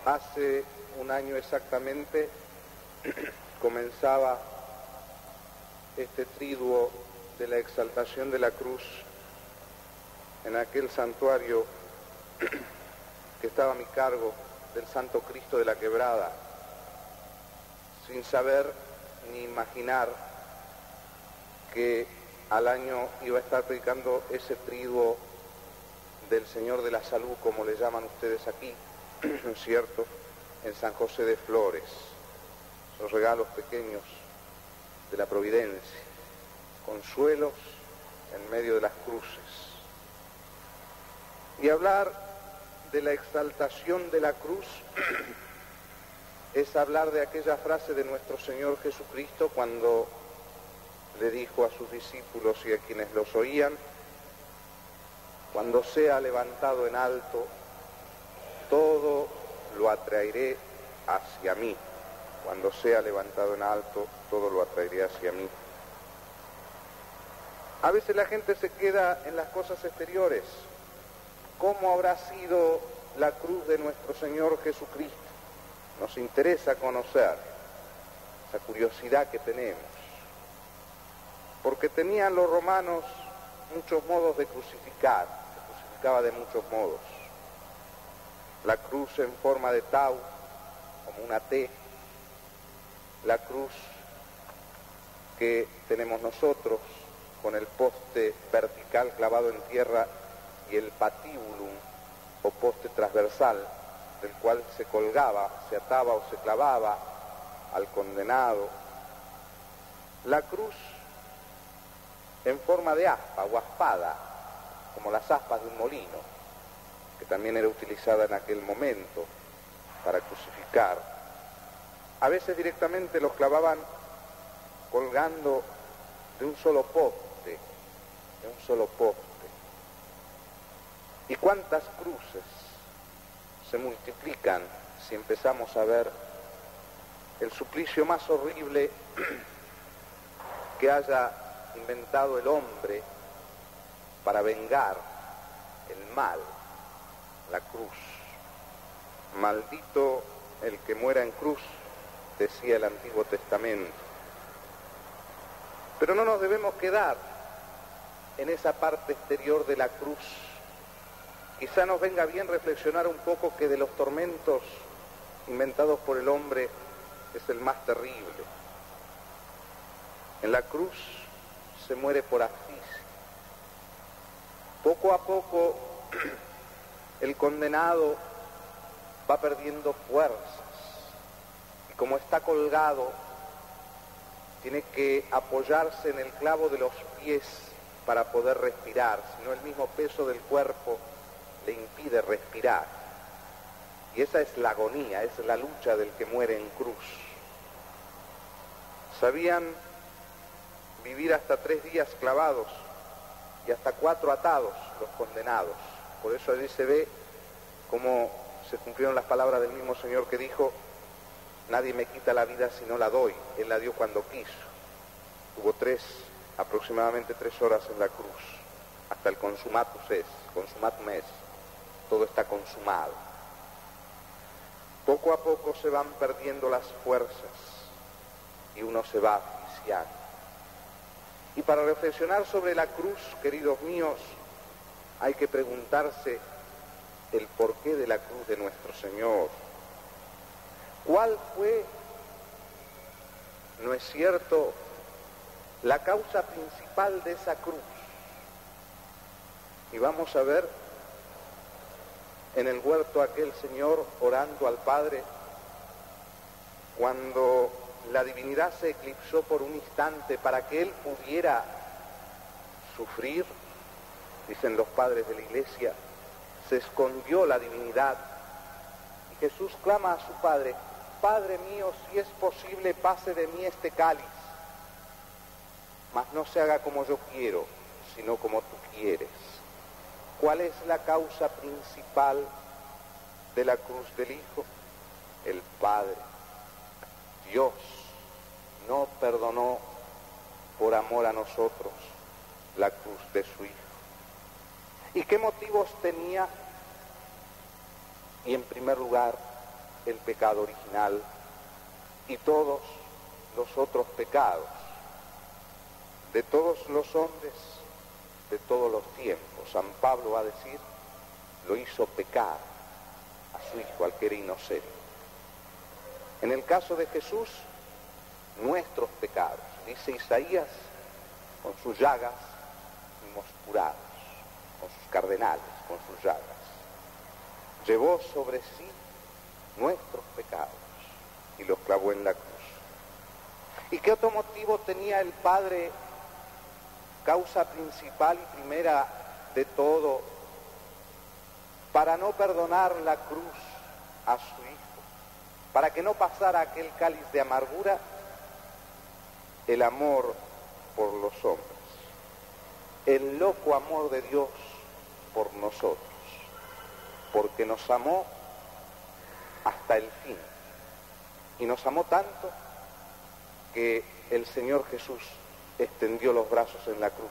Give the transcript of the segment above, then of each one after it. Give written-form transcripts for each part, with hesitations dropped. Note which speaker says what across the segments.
Speaker 1: Hace un año exactamente comenzaba este triduo de la exaltación de la cruz en aquel santuario que estaba a mi cargo del Santo Cristo de la Quebrada, sin saber ni imaginar que al año iba a estar predicando ese triduo del Señor de la Salud, como le llaman ustedes aquí, ¿no es cierto?, en San José de Flores, los regalos pequeños de la providencia, consuelos en medio de las cruces. Y hablar de la exaltación de la cruz es hablar de aquella frase de nuestro Señor Jesucristo cuando le dijo a sus discípulos y a quienes los oían: cuando sea levantado en alto, todo lo atraeré hacia mí. Cuando sea levantado en alto, todo lo atraeré hacia mí. A veces la gente se queda en las cosas exteriores. ¿Cómo habrá sido la cruz de nuestro Señor Jesucristo? Nos interesa conocer esa curiosidad que tenemos, porque tenían los romanos muchos modos de crucificar, se crucificaba de muchos modos. La cruz en forma de tau, como una T, la cruz que tenemos nosotros, con el poste vertical clavado en tierra y el patibulum, o poste transversal, del cual se colgaba, se ataba o se clavaba al condenado. La cruz en forma de aspa o aspada, como las aspas de un molino, que también era utilizada en aquel momento para crucificar. A veces directamente los clavaban colgando de un solo poste, ¿Y cuántas cruces se multiplican si empezamos a ver el suplicio más horrible que haya inventado el hombre para vengar el mal? La cruz. Maldito el que muera en cruz, decía el Antiguo Testamento. Pero no nos debemos quedar en esa parte exterior de la cruz. Quizá nos venga bien reflexionar un poco que de los tormentos inventados por el hombre es el más terrible. En la cruz se muere por asfixia. Poco a poco el condenado va perdiendo fuerzas y como está colgado tiene que apoyarse en el clavo de los pies para poder respirar, si no el mismo peso del cuerpo le impide respirar. Y esa es la agonía, es la lucha del que muere en cruz. Sabían vivir hasta 3 días clavados y hasta 4 atados los condenados. Por eso allí se ve cómo se cumplieron las palabras del mismo Señor que dijo: nadie me quita la vida si no la doy. Él la dio cuando quiso. Tuvo aproximadamente 3 horas en la cruz, hasta el consumatum es, todo está consumado. Poco a poco se van perdiendo las fuerzas y uno se va asfixiando. Y para reflexionar sobre la cruz, queridos míos, hay que preguntarse el porqué de la cruz de nuestro Señor. ¿Cuál fue, no es cierto, la causa principal de esa cruz? Y vamos a ver en el huerto aquel Señor orando al Padre, cuando la divinidad se eclipsó por un instante para que Él pudiera sufrir, dicen los padres de la Iglesia, se escondió la divinidad y Jesús clama a su Padre: Padre mío, si es posible, pase de mí este cáliz, mas no se haga como yo quiero, sino como tú quieres. ¿Cuál es la causa principal de la cruz del Hijo? El Padre. Dios no perdonó por amor a nosotros la cruz de su Hijo. ¿Y qué motivos tenía? Y en primer lugar, el pecado original y todos los otros pecados de todos los hombres de todos los tiempos. San Pablo va a decir, lo hizo pecar a su Hijo, al que era inocente. En el caso de Jesús, nuestros pecados, dice Isaías, con sus llagas fuimos curados, con sus cardenales, con sus llagas. Llevó sobre sí nuestros pecados y los clavó en la cruz. ¿Y qué otro motivo tenía el Padre, causa principal y primera de todo, para no perdonar la cruz a su Hijo, para que no pasara aquel cáliz de amargura? El amor por los hombres, el loco amor de Dios por nosotros, porque nos amó hasta el fin, y nos amó tanto que el Señor Jesús extendió los brazos en la cruz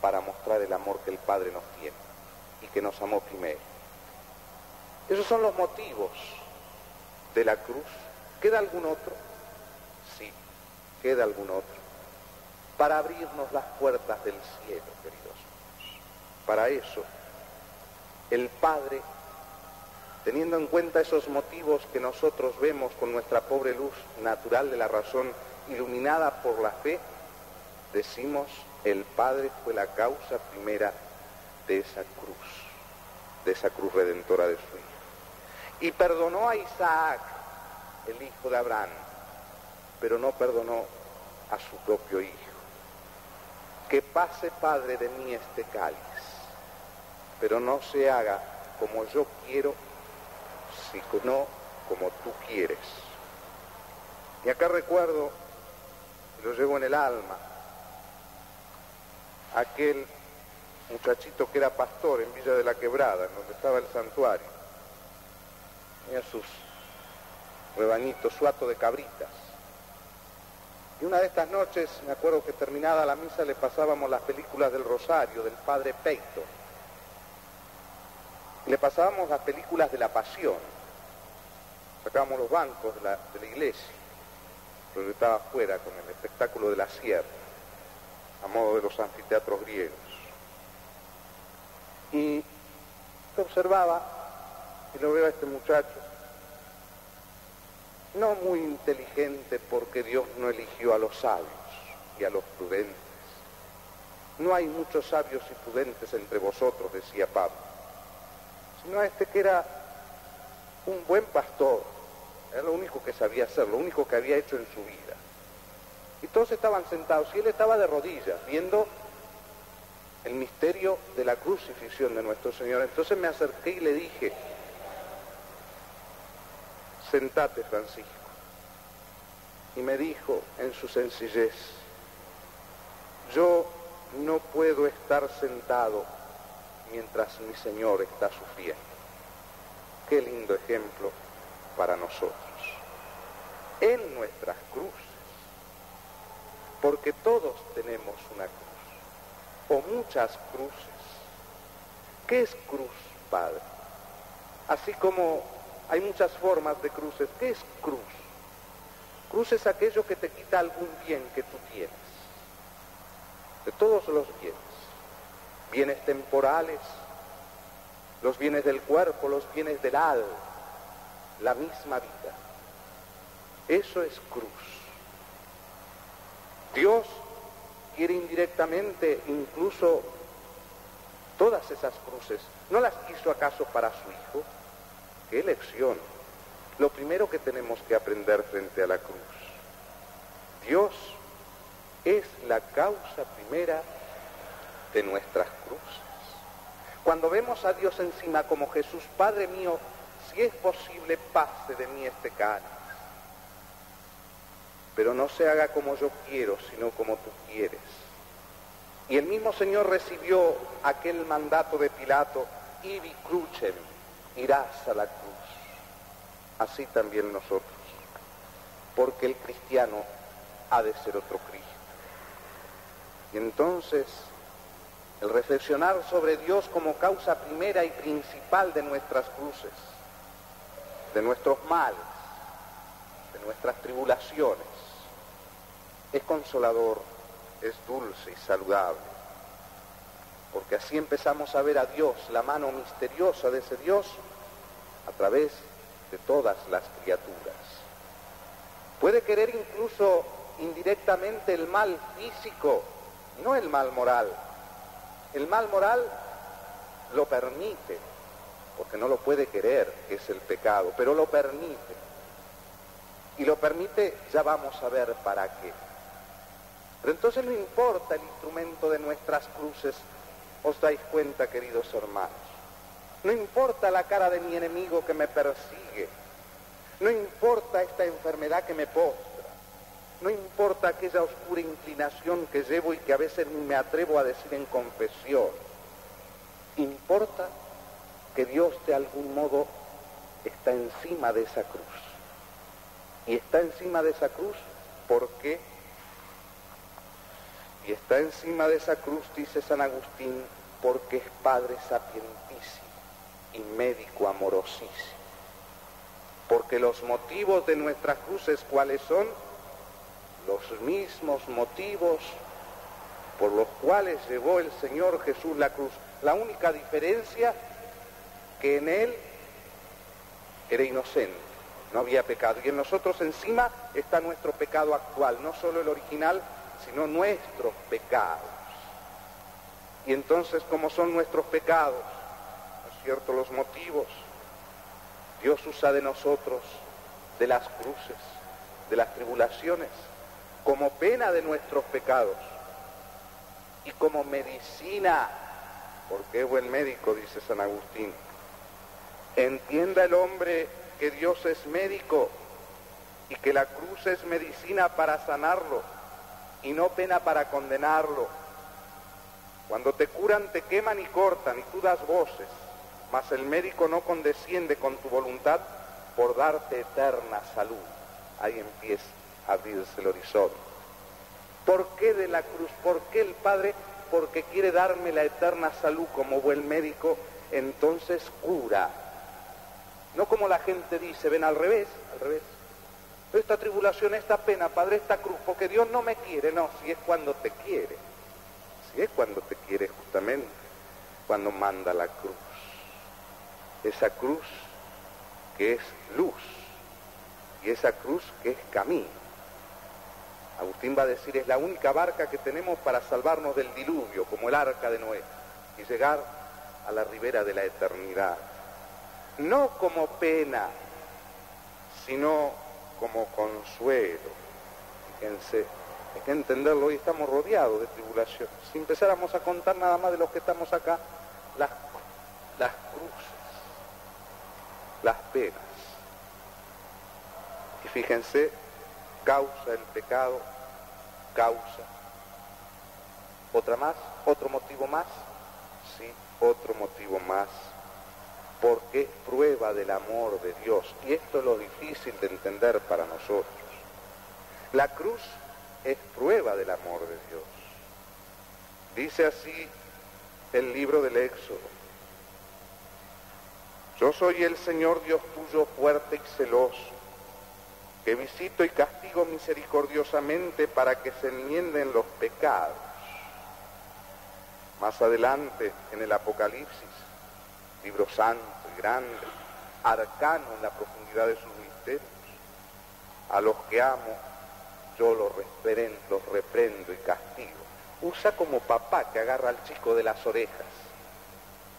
Speaker 1: para mostrar el amor que el Padre nos tiene y que nos amó primero. Esos son los motivos de la cruz. ¿Queda algún otro? Sí, queda algún otro. Para abrirnos las puertas del cielo, queridos míos. Para eso, el Padre, teniendo en cuenta esos motivos que nosotros vemos con nuestra pobre luz natural de la razón iluminada por la fe, decimos, el Padre fue la causa primera de esa cruz redentora de su Hijo. Y perdonó a Isaac, el hijo de Abraham, pero no perdonó a su propio hijo. Que pase, Padre, de mí este cáliz, pero no se haga como yo quiero, sino como tú quieres. Y acá recuerdo, lo llevo en el alma, aquel muchachito que era pastor en Villa de la Quebrada, en donde estaba el santuario. Tenía sus rebañitos, su hato de cabritas. Y una de estas noches, me acuerdo que terminada la misa le pasábamos las películas del Rosario, del Padre Peito. Y le pasábamos las películas de la Pasión. Sacábamos los bancos de la iglesia, pero yo estaba afuera con el espectáculo de la sierra, a modo de los anfiteatros griegos. Y yo observaba, y lo veo a este muchacho, no muy inteligente, porque Dios no eligió a los sabios y a los prudentes. No hay muchos sabios y prudentes entre vosotros, decía Pablo, sino a este que era un buen pastor, era lo único que sabía hacer, lo único que había hecho en su vida. Y todos estaban sentados y él estaba de rodillas viendo el misterio de la crucifixión de nuestro Señor. Entonces me acerqué y le dije, sentate, Francisco. Y me dijo en su sencillez, yo no puedo estar sentado mientras mi Señor está sufriendo. Qué lindo ejemplo para nosotros. En nuestras cruces, porque todos tenemos una cruz, o muchas cruces. ¿Qué es cruz, Padre? Así como hay muchas formas de cruces, ¿qué es cruz? Cruz es aquello que te quita algún bien que tú tienes, de todos los bienes, bienes temporales, los bienes del cuerpo, los bienes del alma, la misma vida. Eso es cruz. Dios quiere indirectamente incluso todas esas cruces. ¿No las quiso acaso para su Hijo? ¡Qué lección! Lo primero que tenemos que aprender frente a la cruz. Dios es la causa primera de nuestras cruces. Cuando vemos a Dios encima como Jesús, Padre mío, si es posible, pase de mí este cáliz. Pero no se haga como yo quiero, sino como tú quieres. Y el mismo Señor recibió aquel mandato de Pilato, ibi crucem, irás a la cruz. Así también nosotros, porque el cristiano ha de ser otro Cristo. Y entonces, el reflexionar sobre Dios como causa primera y principal de nuestras cruces, de nuestros males, de nuestras tribulaciones. Es consolador, es dulce y saludable, porque así empezamos a ver a Dios, la mano misteriosa de ese Dios, a través de todas las criaturas. Puede querer incluso indirectamente el mal físico, no el mal moral. El mal moral lo permite, porque no lo puede querer, que es el pecado, pero lo permite. Y lo permite, ya vamos a ver para qué. Pero entonces no importa el instrumento de nuestras cruces, os dais cuenta, queridos hermanos. No importa la cara de mi enemigo que me persigue. No importa esta enfermedad que me postra. No importa aquella oscura inclinación que llevo y que a veces ni me atrevo a decir en confesión. Importa que Dios de algún modo está encima de esa cruz. Y está encima de esa cruz, ¿por qué? Y está encima de esa cruz, dice San Agustín, porque es Padre sapientísimo y médico amorosísimo. Porque los motivos de nuestras cruces, ¿cuáles son? Los mismos motivos por los cuales llevó el Señor Jesús la cruz. La única diferencia, que en Él era inocente, no había pecado. Y en nosotros encima está nuestro pecado actual, no solo el original, sino nuestros pecados. Y entonces, como son nuestros pecados, ¿no es cierto?, los motivos, Dios usa de nosotros, de las cruces, de las tribulaciones, como pena de nuestros pecados y como medicina, porque es buen médico, dice San Agustín. Entienda el hombre que Dios es médico y que la cruz es medicina para sanarlo y no pena para condenarlo. Cuando te curan te queman y cortan y tú das voces, mas el médico no condesciende con tu voluntad por darte eterna salud. Ahí empieza a abrirse el horizonte. ¿Por qué de la cruz? ¿Por qué el Padre? Porque quiere darme la eterna salud como buen médico, entonces cura. No como la gente dice, ven al revés. Esta tribulación, esta pena, Padre, esta cruz, porque Dios no me quiere. No, si es cuando te quiere. Si es cuando te quiere justamente, cuando manda la cruz. Esa cruz que es luz y esa cruz que es camino. Agustín va a decir, es la única barca que tenemos para salvarnos del diluvio, como el arca de Noé, y llegar a la ribera de la eternidad. No como pena, sino como consuelo. Fíjense, hay que entenderlo, hoy estamos rodeados de tribulaciones. Si empezáramos a contar nada más de los que estamos acá, las cruces, las penas. Y fíjense, causa el pecado, causa. ¿Otra más? ¿Otro motivo más? Sí, otro motivo más. Porque es prueba del amor de Dios. Y esto es lo difícil de entender para nosotros. La cruz es prueba del amor de Dios. Dice así el libro del Éxodo. Yo soy el Señor Dios tuyo, fuerte y celoso, que visito y castigo misericordiosamente para que se enmienden los pecados. Más adelante, en el Apocalipsis, libro santo y grande, arcano en la profundidad de sus misterios, a los que amo, yo los reprendo y castigo. Usa como papá que agarra al chico de las orejas,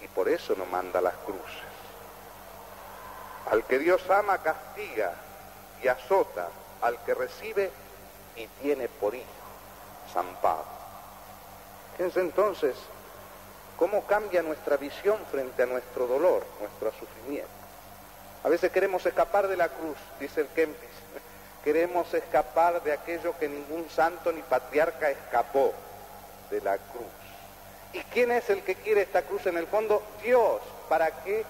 Speaker 1: y por eso no manda las cruces. Al que Dios ama, castiga y azota al que recibe y tiene por hijo. San Pablo. Fíjense entonces cómo cambia nuestra visión frente a nuestro dolor, nuestro sufrimiento. A veces queremos escapar de la cruz, dice el Kempis. Queremos escapar de aquello que ningún santo ni patriarca escapó, de la cruz. ¿Y quién es el que quiere esta cruz en el fondo? Dios. ¿Para qué?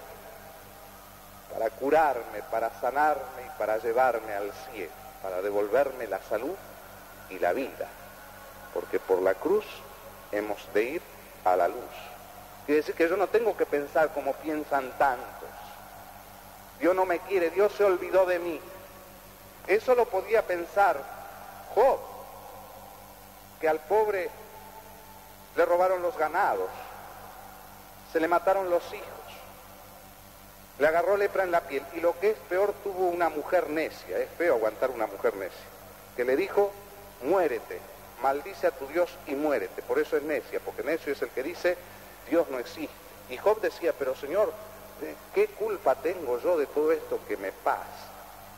Speaker 1: Para curarme, para sanarme y para llevarme al cielo, para devolverme la salud y la vida. Porque por la cruz hemos de ir a la luz. Quiere decir que yo no tengo que pensar como piensan tantos. Dios no me quiere, Dios se olvidó de mí. Eso lo podía pensar Job, que al pobre le robaron los ganados, se le mataron los hijos, le agarró lepra en la piel, y lo que es peor, tuvo una mujer necia. Es feo aguantar una mujer necia, que le dijo: muérete, maldice a tu Dios y muérete. Por eso es necia, porque necio es el que dice Dios no existe. Y Job decía: pero Señor, ¿qué culpa tengo yo de todo esto que me pasa?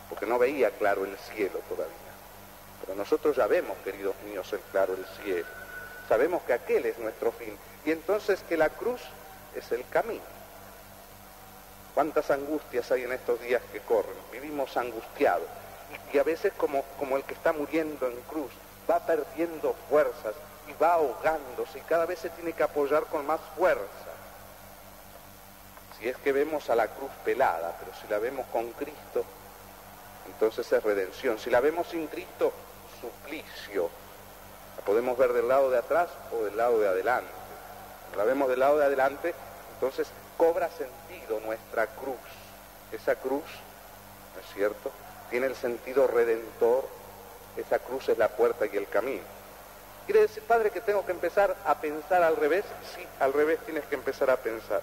Speaker 1: Porque no veía claro el cielo todavía. Pero nosotros ya vemos, queridos míos, el claro el cielo. Sabemos que aquel es nuestro fin. Y entonces que la cruz es el camino. ¿Cuántas angustias hay en estos días que corren? Vivimos angustiados. Y a veces como el que está muriendo en cruz, va perdiendo fuerzas y va ahogándose y cada vez se tiene que apoyar con más fuerza. Si es que vemos a la cruz pelada, pero si la vemos con Cristo, entonces es redención. Si la vemos sin Cristo, suplicio. La podemos ver del lado de atrás o del lado de adelante. Si la vemos del lado de adelante, entonces cobra sentido nuestra cruz. Esa cruz, ¿no es cierto?, tiene el sentido redentor. Esa cruz es la puerta y el camino. ¿Quiere decir, padre, que tengo que empezar a pensar al revés? Sí, al revés tienes que empezar a pensar.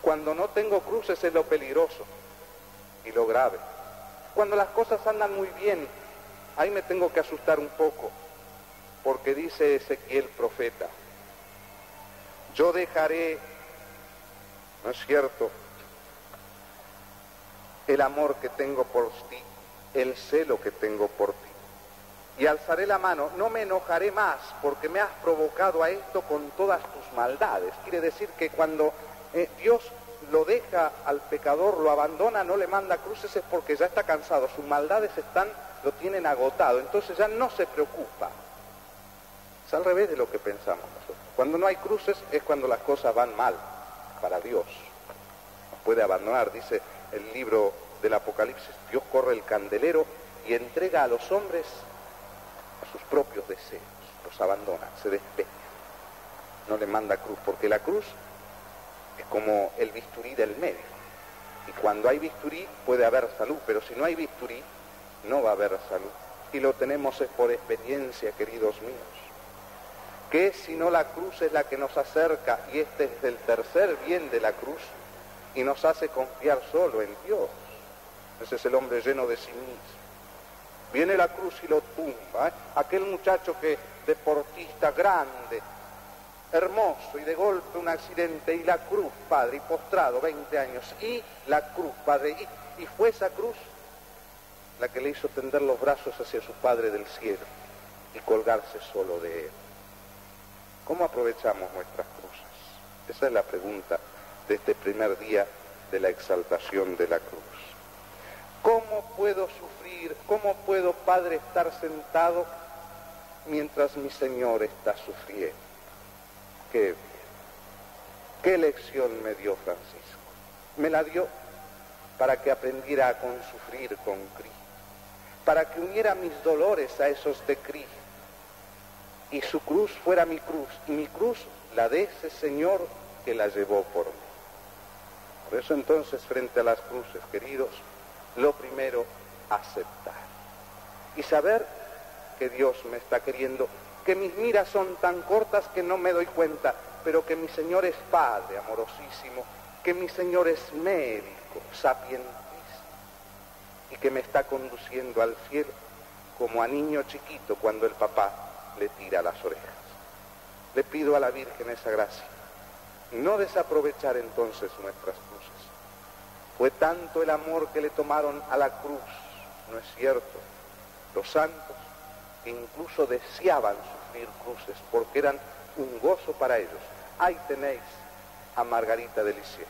Speaker 1: Cuando no tengo cruces es lo peligroso y lo grave. Cuando las cosas andan muy bien, ahí me tengo que asustar un poco, porque dice Ezequiel profeta: yo dejaré, ¿no es cierto?, el amor que tengo por ti, el celo que tengo por ti, y alzaré la mano, no me enojaré más, porque me has provocado a esto con todas tus maldades. Quiere decir que cuando Dios lo deja al pecador, lo abandona, no le manda cruces, es porque ya está cansado, sus maldades lo tienen agotado, entonces ya no se preocupa. Es al revés de lo que pensamos nosotros. Cuando no hay cruces es cuando las cosas van mal para Dios. Nos puede abandonar, dice el libro del Apocalipsis: Dios corre el candelero y entrega a los hombres a sus propios deseos, los abandona, se despeña, no le manda cruz, porque la cruz es como el bisturí del médico, y cuando hay bisturí puede haber salud, pero si no hay bisturí no va a haber salud, y lo tenemos es por experiencia, queridos míos. ¿Qué si no la cruz es la que nos acerca, y este es el tercer bien de la cruz, y nos hace confiar solo en Dios? Ese es el hombre lleno de sí mismo. Viene la cruz y lo tumba, ¿eh? Aquel muchacho que, deportista grande, hermoso, y de golpe un accidente, y la cruz, padre, y postrado 20 años, y la cruz, padre, y fue esa cruz la que le hizo tender los brazos hacia su Padre del cielo y colgarse solo de él. ¿Cómo aprovechamos nuestras cruces? Esa es la pregunta de este primer día de la exaltación de la cruz. ¿Cómo puedo sufrir? ¿Cómo puedo, Padre, estar sentado mientras mi Señor está sufriendo? ¿Qué lección me dio Francisco? Me la dio para que aprendiera a consufrir con Cristo, para que uniera mis dolores a esos de Cristo, y su cruz fuera mi cruz, y mi cruz la de ese Señor que la llevó por mí. Por eso entonces, frente a las cruces, queridos, lo primero, aceptar y saber que Dios me está queriendo, que mis miras son tan cortas que no me doy cuenta, pero que mi Señor es Padre amorosísimo, que mi Señor es médico, sapientísimo, y que me está conduciendo al cielo como a niño chiquito cuando el papá le tira las orejas. Le pido a la Virgen esa gracia, no desaprovechar entonces nuestras cruces. Fue tanto el amor que le tomaron a la cruz, ¿no es cierto?, los santos, que incluso deseaban sufrir cruces porque eran un gozo para ellos. Ahí tenéis a Margarita de Lisieux,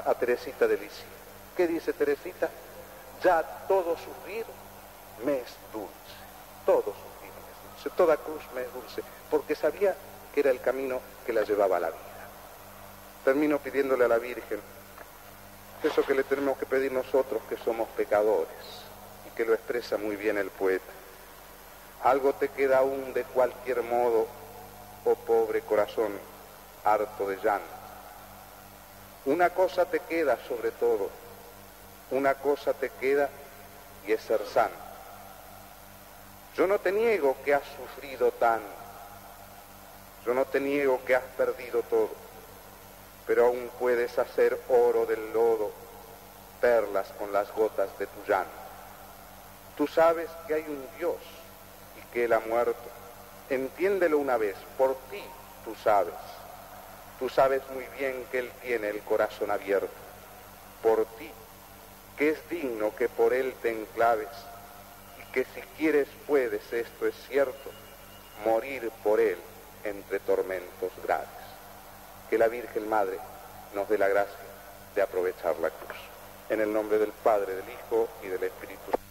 Speaker 1: a Teresita de Lisieux. ¿Qué dice Teresita? Ya todo sufrir me es dulce, todo sufrir me es dulce, toda cruz me es dulce, porque sabía que era el camino que la llevaba a la vida. Termino pidiéndole a la Virgen eso que le tenemos que pedir nosotros, que somos pecadores, y que lo expresa muy bien el poeta. Algo te queda aún de cualquier modo, oh pobre corazón, harto de llanto. Una cosa te queda sobre todo, una cosa te queda y es ser santo. Yo no te niego que has sufrido tanto, yo no te niego que has perdido todo, pero aún puedes hacer oro del lodo, perlas con las gotas de tu llanto. Tú sabes que hay un Dios y que Él ha muerto. Entiéndelo una vez, por ti tú sabes muy bien que Él tiene el corazón abierto, por ti, que es digno que por Él te enclaves y que si quieres puedes, esto es cierto, morir por Él entre tormentos graves. Que la Virgen Madre nos dé la gracia de aprovechar la cruz. En el nombre del Padre, del Hijo y del Espíritu Santo.